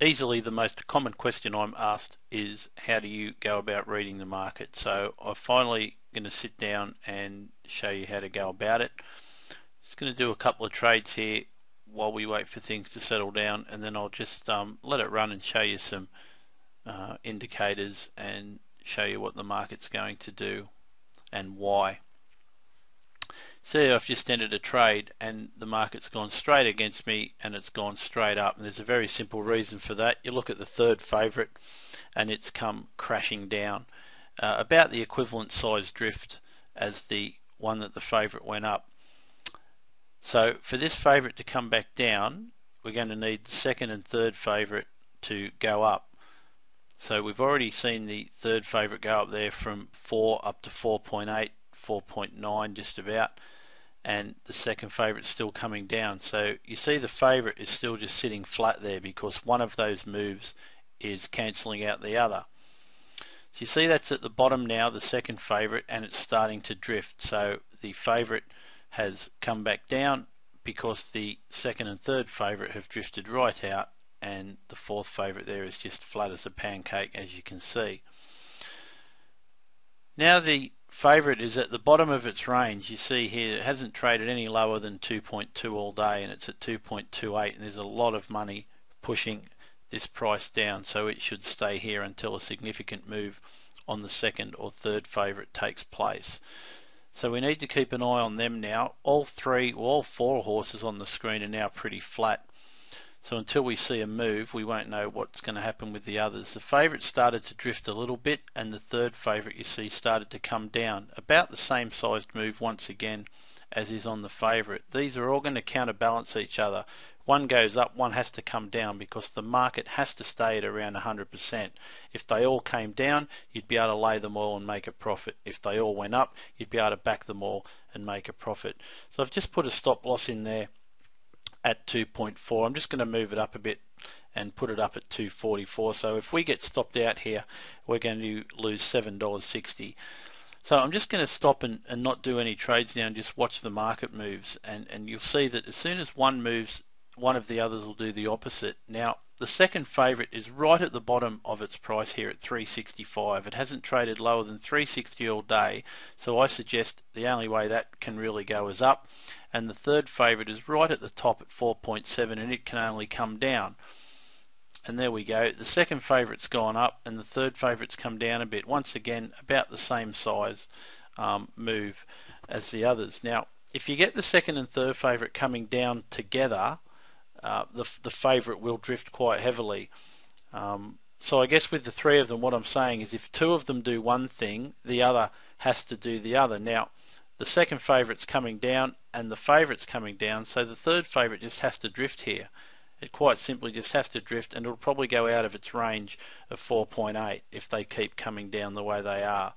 easily the most common question I'm asked is, how do you go about reading the market? So I'm finally going to sit down and show you how to go about it. Just going to do a couple of trades here while we wait for things to settle down, and then I'll just let it run and show you some indicators and show you what the market's going to do and why. See, I've just entered a trade and the market's gone straight against me and it's gone straight up, and there's a very simple reason for that. You look at the third favourite and it's come crashing down, about the equivalent size drift as the one that the favourite went up. So for this favourite to come back down, we're going to need the second and third favourite to go up. So we've already seen the third favourite go up there from 4 up to 4.8, 4.9 just about, and the second favourite's still coming down. So you see the favourite is still just sitting flat there because one of those moves is cancelling out the other. So you see that's at the bottom now, the second favourite, and it's starting to drift. So the favourite has come back down because the second and third favourite have drifted right out, and the fourth favourite there is just flat as a pancake, as you can see. Now the favourite is at the bottom of its range. You see here it hasn't traded any lower than 2.2 all day, and it's at 2.28, and there's a lot of money pushing this price down, so it should stay here until a significant move on the second or third favourite takes place. So we need to keep an eye on them now. All four horses on the screen are now pretty flat. So until we see a move, we won't know what's going to happen with the others. The favourite started to drift a little bit, and the third favourite, you see, started to come down. About the same sized move once again as is on the favourite. These are all going to counterbalance each other. One goes up, one has to come down, because the market has to stay at around 100%. If they all came down, you'd be able to lay them all and make a profit. If they all went up, you'd be able to back them all and make a profit. So I've just put a stop loss in there at 2.4. I'm just going to move it up a bit and put it up at 2.44. So if we get stopped out here, we're going to lose $7.60. So I'm just going to stop and not do any trades now and just watch the market moves, and you'll see that as soon as one moves, one of the others will do the opposite. Now the second favourite is right at the bottom of its price here at 365. It hasn't traded lower than 360 all day, so I suggest the only way that can really go is up. And the third favourite is right at the top at 4.7, and it can only come down. And there we go. The second favourite's gone up and the third favourite's come down a bit. Once again, about the same size move as the others. Now if you get the second and third favourite coming down together, the favourite will drift quite heavily. So I guess with the three of them, what I'm saying is if two of them do one thing, the other has to do the other. Now the second favourite's coming down and the favourite's coming down, so the third favourite just has to drift here. It quite simply just has to drift, and it'll probably go out of its range of 4.8 if they keep coming down the way they are,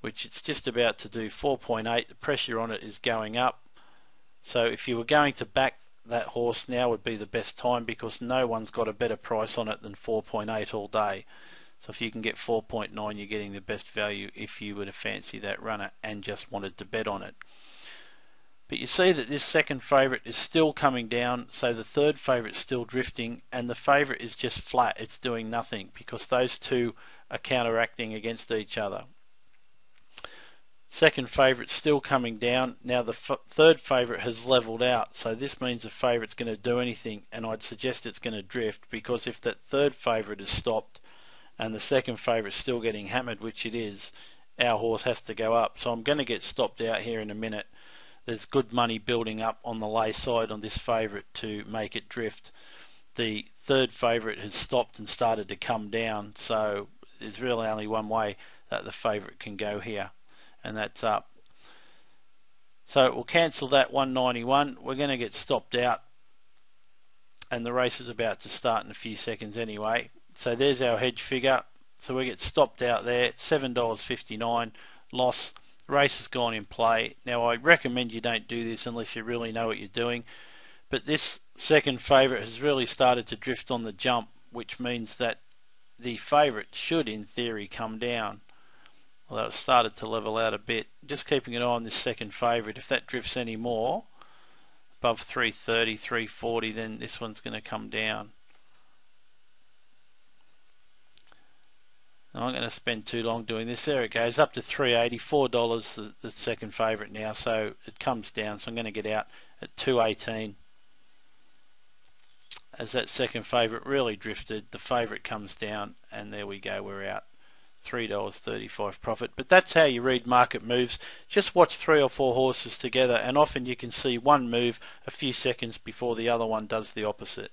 which it's just about to do. 4.8, the pressure on it is going up. So if you were going to back that horse, now would be the best time, because no one's got a better price on it than 4.8 all day. So if you can get 4.9, you're getting the best value if you were to fancy that runner and just wanted to bet on it. But you see that this second favourite is still coming down, so the third favourite's still drifting, and the favourite is just flat. It's doing nothing because those two are counteracting against each other. Second favourite still coming down. Now the third favourite has levelled out, so this means the favourite's going to do anything, and I'd suggest it's going to drift, because if that third favourite is stopped and the second favourite's still getting hammered, which it is, our horse has to go up. So I'm going to get stopped out here in a minute. There's good money building up on the lay side on this favourite to make it drift. The third favourite has stopped and started to come down, so there's really only one way that the favourite can go here, and that's up. So we'll cancel that 191. We're going to get stopped out, and the race is about to start in a few seconds anyway. So there's our hedge figure. So we get stopped out there, $7.59 loss. Race has gone in play. Now I recommend you don't do this unless you really know what you're doing, but this second favourite has really started to drift on the jump, which means that the favourite should in theory come down, although it's started to level out a bit. Just keeping an eye on this second favourite. If that drifts any more above 330, 340, then this one's going to come down. I'm not going to spend too long doing this. There it goes, up to $3.80, $4 the second favourite now, so it comes down. So I'm going to get out at $2.18. As that second favourite really drifted, the favourite comes down, and there we go, we're out. $3.35 profit. But that's how you read market moves. Just watch 3 or 4 horses together, and often you can see one move a few seconds before the other one does the opposite.